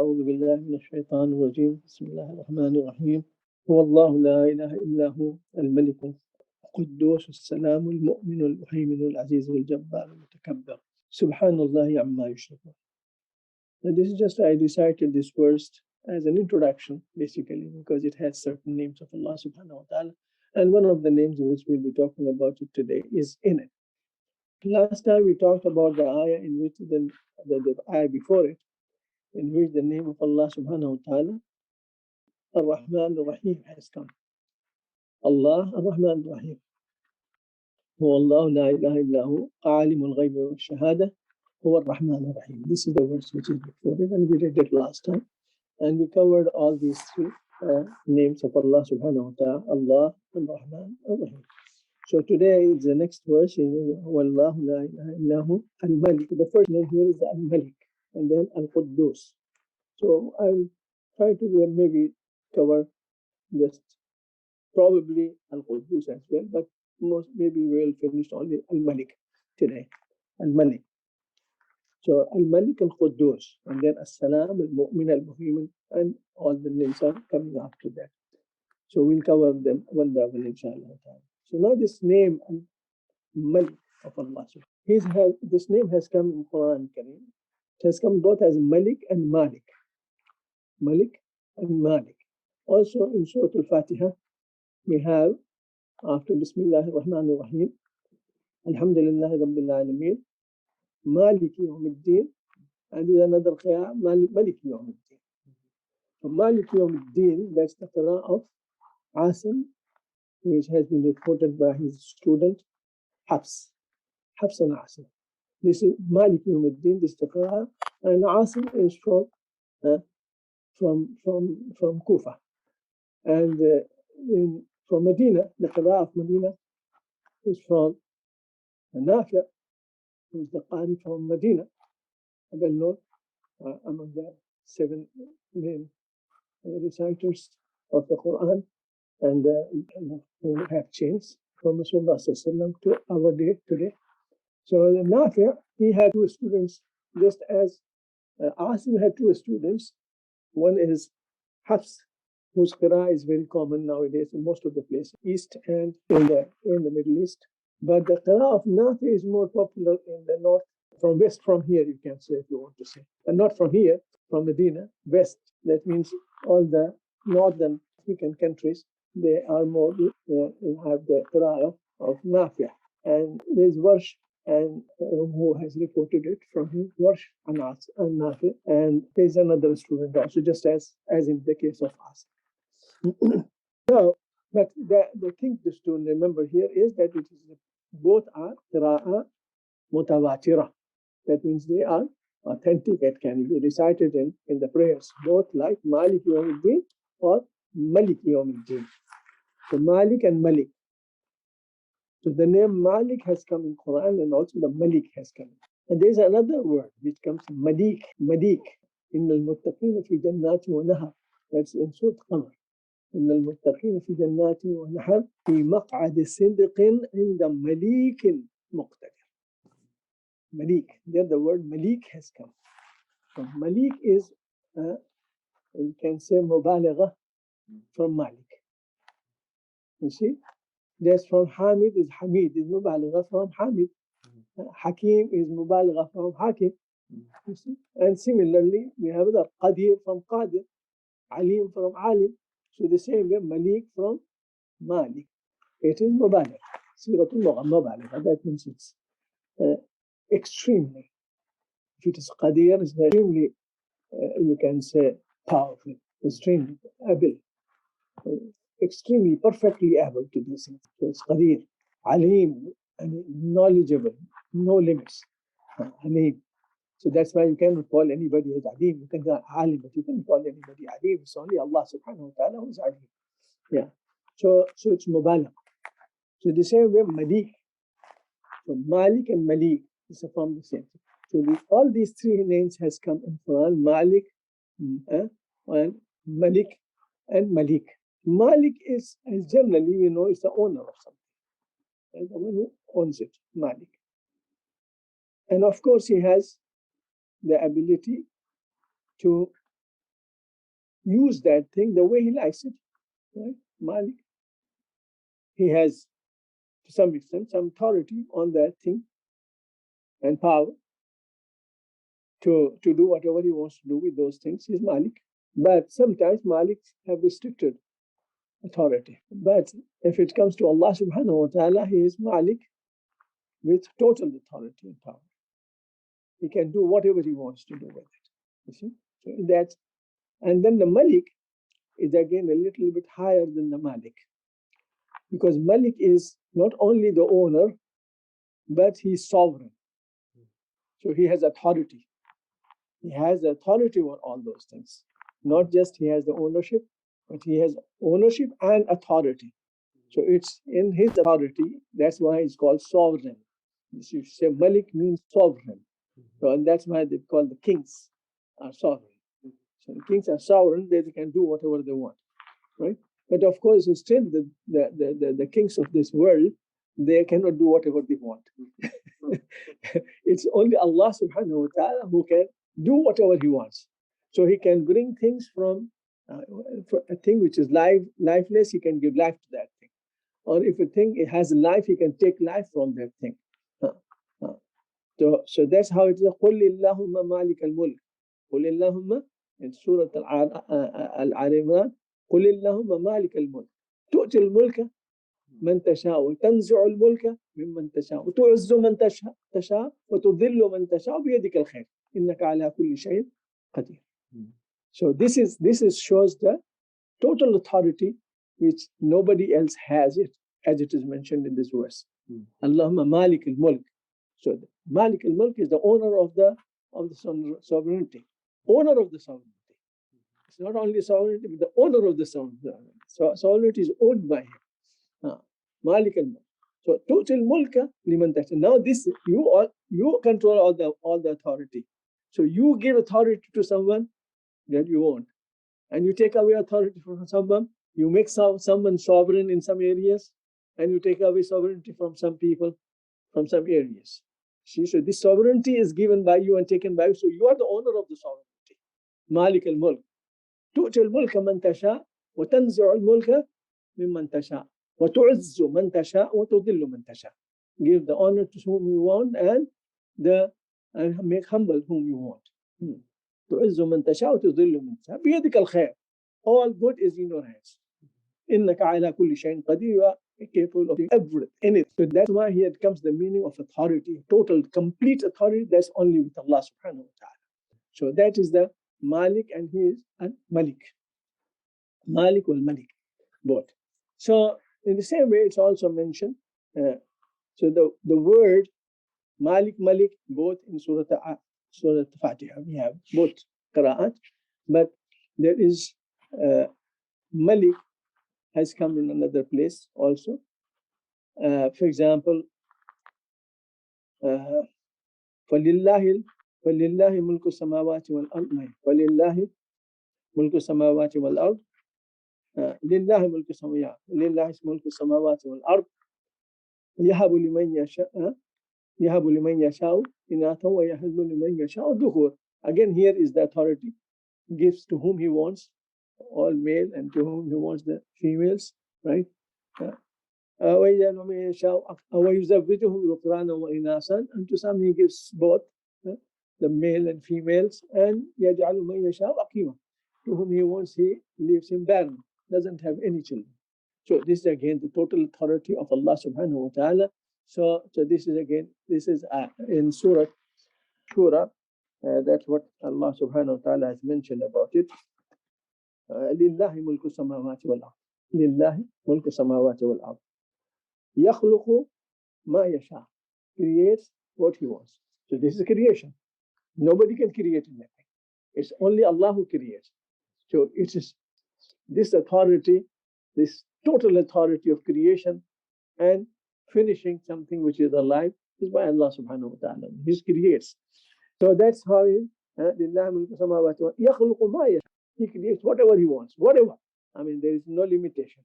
أعوذ بالله من الشيطان الرجيم بسم الله الرحمن الرحيم هو الله لا إله إلا هو الملك القدوس السلام المؤمن المهيمن العزيز الجبار المتكبر سبحان الله عما يشركون. Now this is just, I recited this verse as an introduction basically because it has certain names of Allah subhanahu wa ta'ala, and one of the names which we'll be talking about it today is in it. Last time we talked about the ayah in which the ayah before it, in which the name of Allah subhanahu wa ta'ala, Ar-Rahman Ar-Rahim, has come. Allah Ar-Rahman Ar-Rahim. هو الله لا إله إلا هو عالم الغيب والشهادة هو الرحمن الرحيم. This is the verse which is before it, and we read it last time. And we covered all these three names of Allah subhanahu wa ta'ala, Allah, Ar-Rahman, Ar-Rahim. So today is the next verse, Wallahu la ilaha illahu al-Malik. The first name here is al-Malik, and then al-Quddus. So I'll try to maybe cover just probably al-Quddus as well, but most maybe we'll finish only al-Malik today. Al-Malik. So al-Malik, al-Quddus, and then as-Salam, al-Mu'min, al-Muhaymin, and all the names are coming after that. So we'll cover them one by one, inshallah. So now this name, Malik of Allah, this name has come in Quran Kareem. It has come both as Malik and Malik. Malik and Malik. Also in Surah Al-Fatiha, we have after Bismillah ar-Rahman ar-Rahim, Alhamdulillah Rabbil Alameen, Maliki Yawmiddin, and there's another qiyah, Maliki Yawmiddin. So Maliki Yawmiddin, that's the qira'ah of Asim, which has been reported by his student Hafs and Asim. This is Malik Yawmiddin, this is the qira'ah, and Asim is from Kufa, and from Medina, the qira'ah of Medina is from Nafi', who is the Qari from Medina, well known among the 7 main reciters of the Quran, and who have changed from Rasulullah to our day today. So Nafi', he had 2 students, just as Asim had 2 students. One is Hafs, whose qira'ah is very common nowadays in most of the places, East and in the Middle East. But the qira'ah of Nafi' is more popular in the north, from west, from here you can say if you want to say. And not from here, from Medina, west. That means all the northern African countries, they are more, have the qira'ah of Nafi'. And there's Warsh, and who has reported it from him, Warsh and Nafi'. And there's another student also, just as in the case of us. Now, but the thing just to remember here is that it is both are qira'ah mutawatira. That means they are authentic. It can be recited in the prayers, both like Malik Yawmiddin or Malik Yawmiddin. So Malik and Malik. So the name Malik has come in Quran, and also the Malik has come. And there's another word which comes Malik. Inna al-muttaqina fi jannati wa nahar. That's in Surah Qamar. Inna al-muttaqina fi jannati wa nahar fi maq'adi sidqin inda malikin muqtadir. Malik. There the word Malik has come. So Malik is, you can say mubalagha from Malik. You see? That's from Hamid is Hamid, is mubalagha from Hamid. Hakim is mubalagha from Hakim. You see? And similarly, we have the Qadir from Qadir, Alim from Alim. So the same way, Malik from Malik. It is mubalagha. Siratul mubalagha. That means it's extremely. If it is Qadir, it's extremely, you can say, powerful, extremely able, extremely perfectly able to do things. So it's Qadir, Alim, and knowledgeable, no limits. Alim. So that's why you cannot call anybody as Alim. You can call Alim, but you can't call anybody Alim. It's only Allah subhanahu wa ta'ala who is Alim. Yeah. So it's Mubalagh. So the same way Malik. So Malik and Malik is from the same thing. So all these 3 names has come in Quran: Malik, and Malik, and Malik. Malik is generally, we know, is the owner of something, and the one who owns it, Malik. And of course, he has the ability to use that thing the way he likes it. Right? Malik. He has, to some extent, some authority on that thing and power to do whatever he wants to do with those things. He's Malik. But sometimes Maliks have restricted authority. But if it comes to Allah subhanahu wa ta'ala, he is Malik with total authority and power. He can do whatever he wants to do with it. You see? So that's, and then the Malik is again a little bit higher than the Malik. Because Malik is not only the owner, but he's sovereign. So he has authority. He has authority over all those things. Not just he has the ownership, but he has ownership and authority. So it's in his authority. That's why it's called sovereign. You say Malik means sovereign. So, and that's why they call the kings are sovereign. So the kings are sovereign, they can do whatever they want, right? But of course, it's still the kings of this world, they cannot do whatever they want. It's only Allah subhanahu wa ta'ala who can do whatever he wants. So he can bring things from a thing which is lifeless, he can give life to that thing. Or if a thing it has life, he can take life from that thing. So that's how it is. قُلِ اللَّهُمَّ مَالِكَ الْمُلْكِ قُلِ اللَّهُمَّ in Surah Al-Imran قُلِ اللَّهُمَّ مَالِكَ الْمُلْكِ تُؤْتِي الْمُلْكَ مَنْ تَشَاءُ وَتَنْزِعُ الْمُلْكَ مِمَّنْ تَشَاءُ وَتُعِزُّ مَنْ تَشَاءُ وَتُذِلُّ مَنْ تَشَاءُ بِيَدِكَ الْخَيْرُ إِنَّكَ عَلَى كُلِّ شَيْءٍ قَدِيرٌ. So this shows the total authority which nobody else has it, as it is mentioned in this verse. Allahumma Malik al-Mulk. So Malik al-Mulk is the owner of the sovereignty. Owner of the sovereignty. It's not only sovereignty, but the owner of the sovereignty. So sovereignty is owned by him. Malik al-Mulk. So total mulka liman tasha. Now this you control all the authority. So you give authority to someone that you want, and you take away authority from someone. You make someone sovereign in some areas, and you take away sovereignty from some people, from some areas. See, so this sovereignty is given by you and taken by you. So you are the owner of the sovereignty. Malik al-Mulk. تؤتي الملك من تشاء وتنزع الملك ممن تشاء وتعز من تشاء وتذل من تشاء. Give the honor to whom you want and make humble whom you want. تعز من تشاء وتذل من تشاء بيدك الخير. All good is in your hands. إنك على كل شيء قدير. You are capable of everything. So that's why here comes the meaning of authority, total, complete authority. That's only with Allah subhanahu wa ta'ala. So that is the Malik, and he is Malik. Malik wal Malik, both. So in the same way, it's also mentioned. So the word Malik, Malik, both in Surah Al-Fatiha, we have both qira'at, but there is Malik has come in another place also. For example, فَلِلَّهِ مُلْكُ السَّمَاوَاتِ وَالْأَرْضِ وَلِلَّهِ مُلْكُ السَّمَاوَاتِ وَالْأَرْضِ لِلَّهِ مُلْكُ السَّمَاوَاتِ لِلَّهِ مُلْكُ السَّمَاوَاتِ وَالْأَرْضِ يَهَبُ لِمَنْ يَشَاءُ إِنَاثًا وَيَهَبُ لِمَنْ يَشَاءُ الذُّكُورَ. Again, here is the authority. Gives to whom he wants, all male, and to whom he wants the females, right? وَيُزَوِّجُهُمْ ذُكْرَانًا وَإِنَاثًا, and to some he gives both the male and females, and يَجْعَلُ مَنْ يَشَاءُ عَقِيمًا, to whom he wants he leaves him barren, doesn't have any children. So this is again the total authority of Allah subhanahu wa ta'ala. So this is again, this is in Surah Shura, that's what Allah subhanahu wa ta'ala has mentioned about it. لِلَّهِ مُلْكُ السَّمَاوَاتِ وَالْأَرْضِ لِلَّهِ مُلْكُ السَّمَاوَاتِ وَالْأَرْضِ يَخْلُقُ مَا يَشَاءُ, creates what he wants. So this is creation. Nobody can create anything. It's only Allah who creates. So it is this authority, this total authority of creation and finishing something which is alive is by Allah subhanahu wa ta'ala. He creates. So that's how he creates whatever he wants, whatever. I mean, there is no limitation.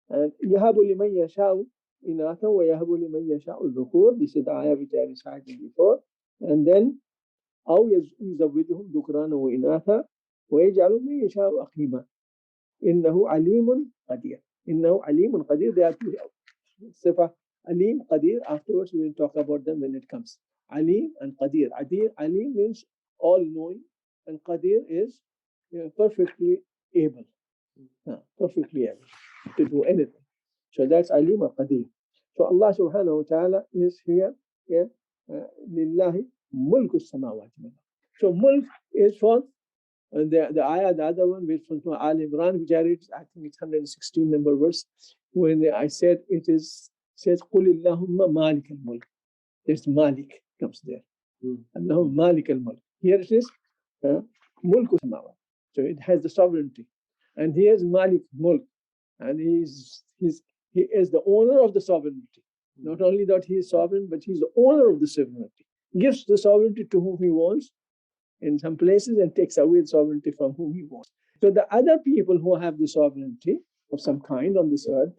And يَهَبُ لِمَنْ يَشَاءُ إِنَاثًا وَيَهَبُ لِمَنْ يَشَاءُ الذُّكُورَ. This is the ayah which I recited before. And then أَوْ يُزَوِّجُهُمْ ذُكْرَانًا وَإِنَاثًا وَيَجْعَلُ مَن يَشَاءُ عَقِيمًا إِنَّهُ عَلِيمٌ قَدِيرٌ. إِنَّهُ عَلِيمٌ قَدِير. They are two Sifa. Alim, Qadir, afterwards we will talk about them when it comes. Alim and Qadir. Alim means all knowing, and Qadir is perfectly able. Perfectly able to do anything. So that's Alim and Qadir. So Allah subhanahu wa ta'ala is here. Lillahi mulku samawati. So mulk is for the ayah, the other one, which from Al Imran, which I read, I think it's 116 number verse, when I said it is, says, قُلِ اللَّهُمَّ مَالِكَ الْمُلْكِ. There's Malik comes there. Allahumma Malik al-Mulk. Here it is, Mulku Samawat. So it has the sovereignty. And he is Malik Mulk. And he is the owner of the sovereignty. Not only that he is sovereign, but he is the owner of the sovereignty. Gives the sovereignty to whom he wants in some places and takes away the sovereignty from whom he wants. So the other people who have the sovereignty of some kind on this earth,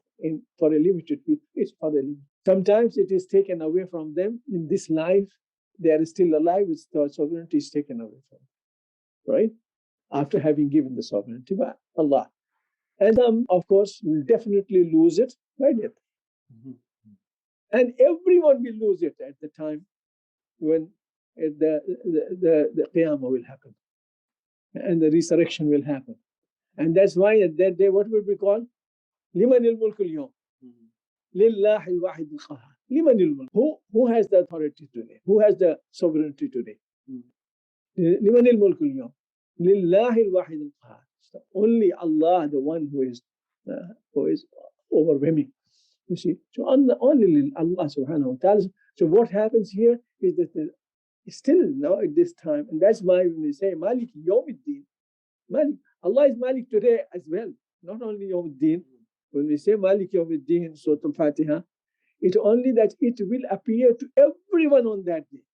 for a limited period, it's for a limit. Sometimes it is taken away from them in this life. They are still alive, the sovereignty is taken away from them, right? After having given the sovereignty by Allah. And some, of course, will definitely lose it by death. And everyone will lose it at the time when the Qiyamah will happen and the resurrection will happen. And that's why at that day, what will be called? لِمَنِ الْمُلْكُ الْيَوْمِ لِلَّهِ الْوَاحِدِ الْقَهَّارِ. لِمَنِ الْمُلْكُ. Who has the authority today? Who has the sovereignty today? لِمَنِ الْمُلْكُ الْيَوْمِ لِلَّهِ الْوَاحِدِ الْقَهَّارِ. So only Allah, the one who is overwhelming. You see, so only Allah subhanahu wa ta'ala. So what happens here is that still now at this time, and that's why when we say Malik Yawmiddin, Malik, Allah is Malik today as well, not only Yawmiddin. When we say Malik Yawmiddin, Surah Al-Fatiha, it's only that it will appear to everyone on that day.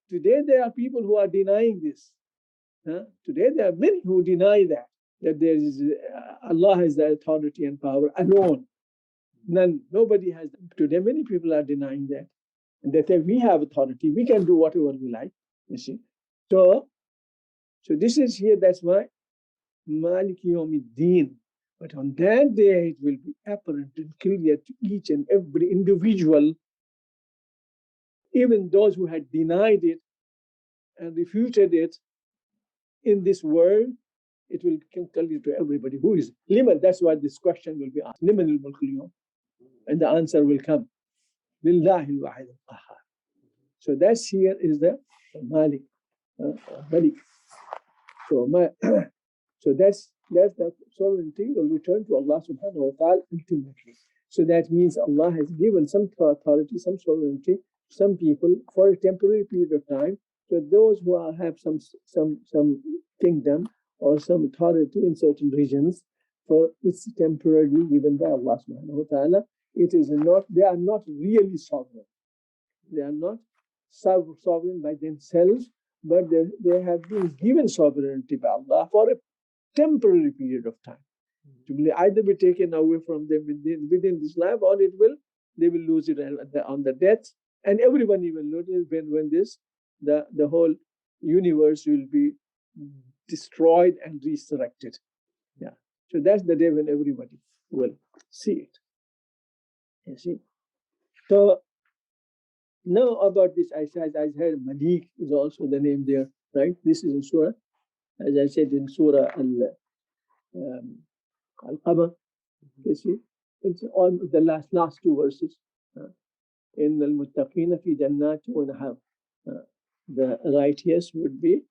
Today there are people who are denying this. Today there are many who deny that there is Allah has the authority and power alone. Nobody has. Today many people are denying that. And they say we have authority, we can do whatever we like, you see. So this is here, that's why Malik Yawmiddin. But on that day it will be apparent and clear to each and every individual, even those who had denied it and refuted it in this world, it will come clear to everybody. Who is Liman? That's why this question will be asked. Liman al-mulku al-yawm. And the answer will come. Lillahi al-wahid al-qahhar. So that's here is the Malik. Malik. So that's the sovereignty will return to Allah subhanahu wa ta'ala ultimately. So that means Allah has given some authority, some sovereignty, some people for a temporary period of time. So those who have some kingdom or some authority in certain regions, for it's temporarily given by Allah subhanahu wa ta'ala. It is not, they are not really sovereign. They are not sovereign by themselves, but they have been given sovereignty by Allah for a temporary period of time. To either be taken away from them within this life, or they will lose it on the death, and everyone will lose it when the whole universe will be destroyed and resurrected. Yeah. So that's the day when everybody will see it. You see. So now about this, I said Malik is also the name there, right? This is in Surah, as I said in Surah Al-Qamar. You see, it's on the last two verses. In al-muttaqina fi jannati wa nahar. The righteous would be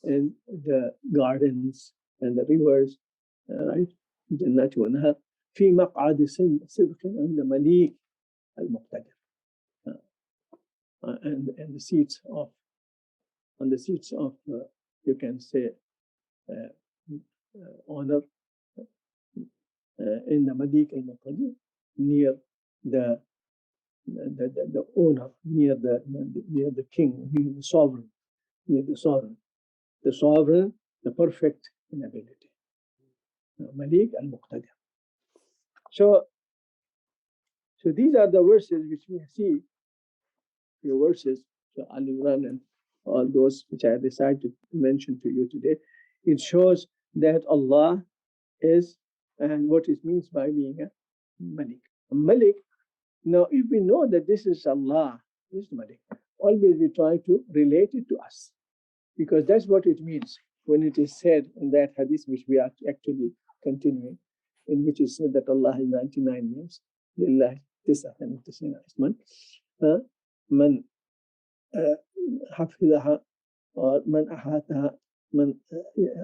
in the gardens and the rivers, right? Jannati wa nahar. Fi maq'adi sidqin and the Malik al-Muqtadir. And the seats of, on the seats of, you can say, honor, in the Malik al-Muqtadir, near the owner, near the king, near the sovereign, the perfect in ability. Malik al-Muqtadir. So these are the verses which we see. Few verses, so Al Imran and all those which I decided to mention to you today. It shows that Allah is, and what it means by being a Malik. A Malik, now if we know that this is Allah, this is Malik, always we try to relate it to us, because that's what it means when it is said in that hadith which we are actually continuing, in which is said that Allah has 99 names. Lillahi tis'atan wa tis'ina isman. Man حفظها or man ahataha, man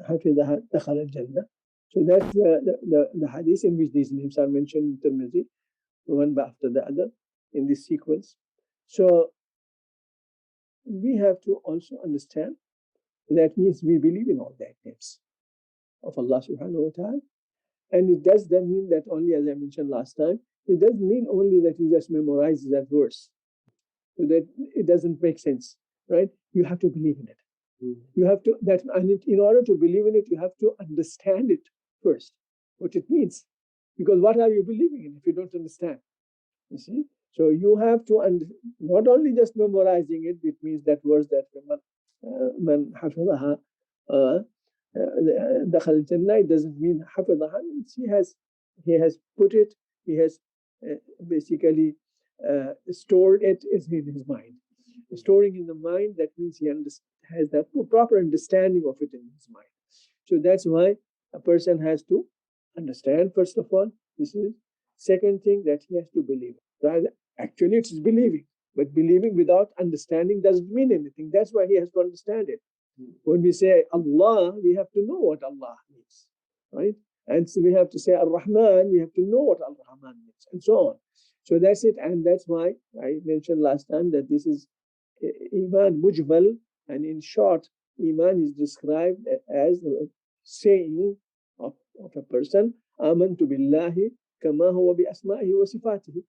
hafizaha dakhala al-jannah. So that's the hadith in which these names are mentioned in Tirmidhi, one after the other in this sequence. So we have to also understand that means we believe in all that names of Allah subhanahu wa ta'ala. And it does that mean that only, as I mentioned last time, it doesn't mean only that you just memorize that verse. So that it doesn't make sense, right? You have to believe in it. You have to, that, and in order to believe in it, you have to understand it first, what it means. Because what are you believing in if you don't understand? You see? So you have to, not only just memorizing it, it means that verse that man hafizaha dakhal al-jannah, it doesn't mean hafizaha, he has put it, he has basically stored it in his mind. Storing in the mind, that means he has that proper understanding of it in his mind. So that's why a person has to understand, first of all, this is. Second thing, that he has to believe. Right? Actually, it's believing. But believing without understanding doesn't mean anything. That's why he has to understand it. When we say Allah, we have to know what Allah means. Right? And so we have to say Ar-Rahman, we have to know what Ar-Rahman means, and so on. So that's it. And that's why I mentioned last time that this is Iman Mujmal, and in short, Iman is described as the saying of a person, Amantu billahi kama huwa bi asma'ihi wa sifatihi.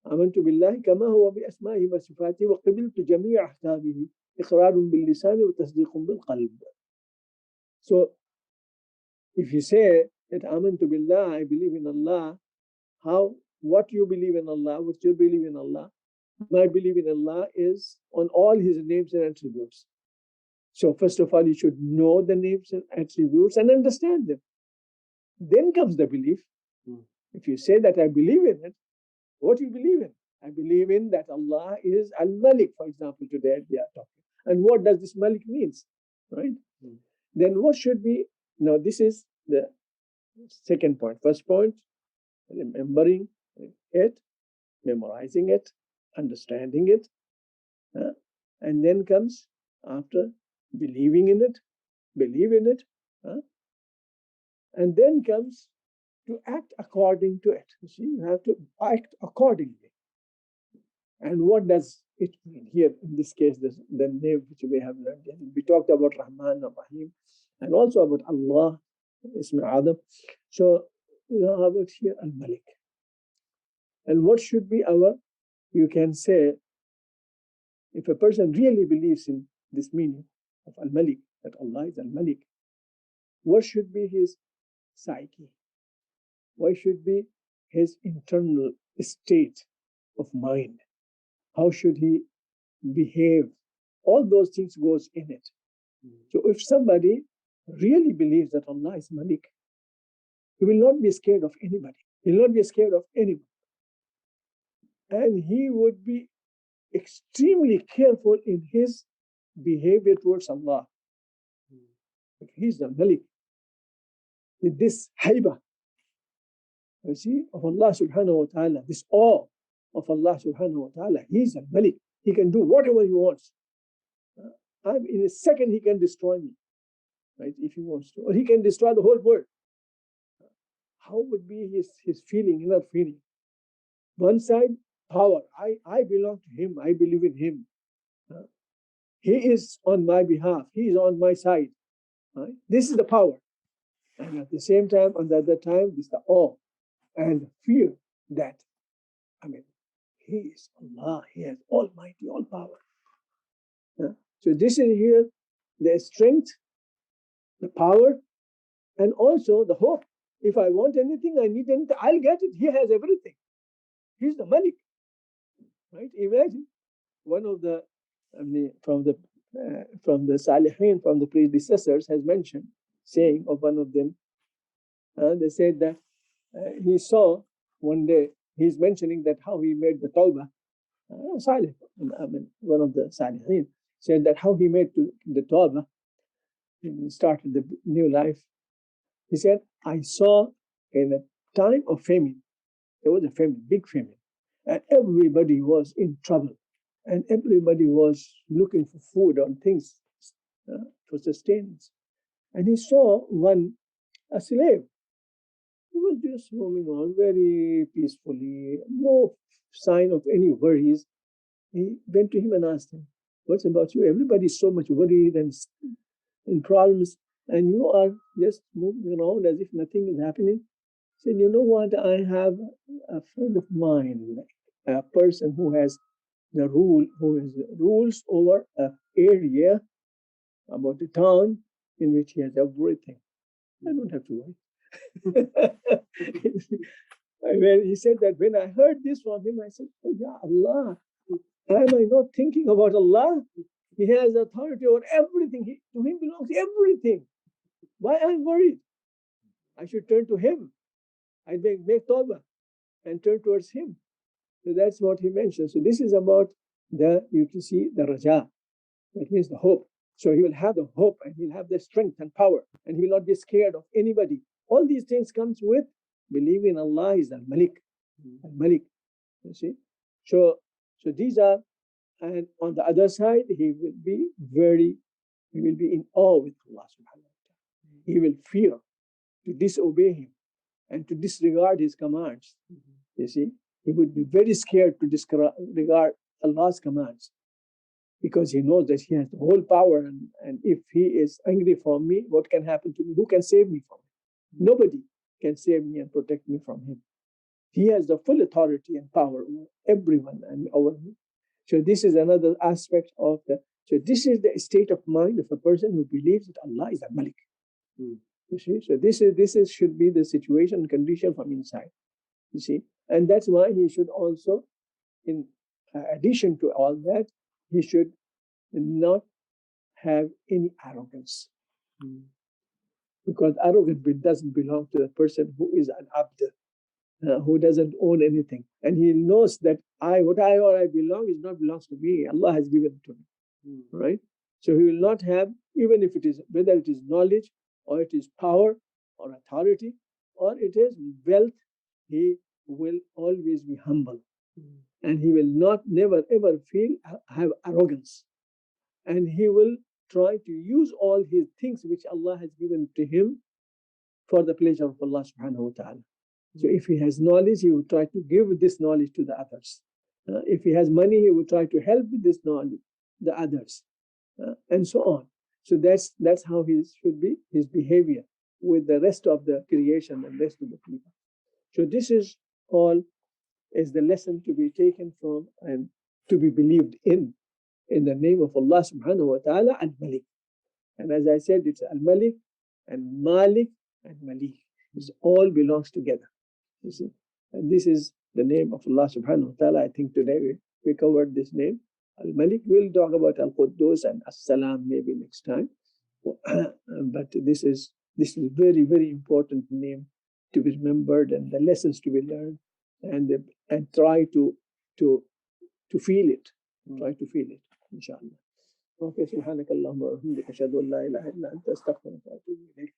Amantu billahi kama huwa bi asma'ihi wa sifatihi wa qabiltu jami'a ahkamihi iqrarun bil lisani wa tasdiqun bil qalb. So if you say that Amantu billah, I believe in Allah, what you believe in Allah, what you believe in Allah, my belief in Allah is on all His names and attributes. So first of all, you should know the names and attributes and understand them. Then comes the belief. If you say that I believe in it, what do you believe in? I believe in that Allah is Al-Malik, for example, today we are talking. And what does this Malik means, right? Then what should be, now this is the second point. First point, remembering it, memorizing it, understanding it, and then comes after believing in it, believe in it, and then comes to act according to it. You see, you have to act accordingly. And what does it mean here? In this case, the name which we have learned. We talked about Rahman and Rahim, and also about Allah, Ismi Adam. So how about here Al-Malik? And what should be our, you can say, if a person really believes in this meaning of Al-Malik, that Allah is Al-Malik, what should be his psyche? What should be his internal state of mind? How should he behave? All those things goes in it. So if somebody really believes that Allah is Malik, he will not be scared of anybody. He will not be scared of anyone. And he would be extremely careful in his behavior towards Allah. If he's the Malik, with this haiba, you see, of Allah subhanahu wa ta'ala, this awe of Allah subhanahu wa ta'ala, he's a Malik. He can do whatever he wants. In a second, he can destroy me, right, if he wants to. Or he can destroy the whole world. How would be his feeling, inner feeling? One side, power. I belong to him. I believe in him. He is on my behalf. He is on my side. Right? This is the power. And at the same time, on the other time, this is the awe and fear that, he is Allah. He has almighty, all power. So this is here the strength, the power, and also the hope. If I want anything, I need anything, I'll get it. He has everything. He's the Malik. Right? Imagine one of the, from the from the Salihin, from the predecessors, has mentioned, saying of one of them, they said that he saw one day, he's mentioning that how he made the Tawbah. Salih, I mean, one of the Salihin, said that how he made the Tawbah, he started the new life. He said, I saw in a time of famine, there was a famine, big famine, and everybody was in trouble, and everybody was looking for food or things for sustenance. And he saw a slave, who was just moving on very peacefully, no sign of any worries. He went to him and asked him, what's about you? Everybody's so much worried and in problems, and you are just moving around as if nothing is happening. He said, you know what? I have a friend of mine, a person who has rules over an area, about a town in which he has everything. I don't have to worry. When he said that, when I heard this from him, I said, oh, Ya Allah, am I not thinking about Allah? He has authority over everything. To him belongs everything. Why am I worried? I should turn to him. I make tawbah and turn towards him. So that's what he mentioned. So this is about you can see the raja. That means the hope. So he will have the hope and he'll have the strength and power, and he will not be scared of anybody. All these things comes with believing Allah is Al-Malik. Al-Malik. You see? So these are, and on the other side, he will be in awe with Allah subhanahu wa ta'ala. He will fear to disobey him and to disregard his commands. You see? He would be very scared to disregard Allah's commands, because he knows that he has the whole power, and if he is angry from me, what can happen to me? Who can save me from him? Nobody can save me and protect me from him. He has the full authority and power over everyone and over me. So this is another aspect of so this is the state of mind of a person who believes that Allah is Al-Malik. You see? So this should be the situation and condition from inside. You see? And that's why he should also, in addition to all that, he should not have any arrogance. Because arrogance doesn't belong to the person who is an abd, who doesn't own anything. And he knows that what I belongs to me. Allah has given it to me. Right? So he will not have, even if whether it is knowledge, or it is power, or authority, or it is wealth, he will always be humble. And he will never ever have arrogance. And he will try to use all his things which Allah has given to him for the pleasure of Allah subhanahu wa ta'ala. So if he has knowledge, he will try to give this knowledge to the others. If he has money, he will try to help with this knowledge the others, and so on. So that's how he should be, his behavior with the rest of the creation and rest of the people. So this is all is the lesson to be taken from and to be believed in the name of Allah subhanahu wa ta'ala, Al-Malik. And as I said, it's Al-Malik and Malik and Malik. It all belongs together. You see? And this is the name of Allah subhanahu wa ta'ala. I think today we covered this name. Al-Malik. We'll talk about Al-Quddus and As-Salam maybe next time. But this is very, very important name to be remembered, and the lessons to be learned, and try to feel it. Try to feel it, inshallah. Okay, subhanakallahumma wa bihamdika ashhadu an la ilaha illa anta astaghfiruka wa atubu ilayk.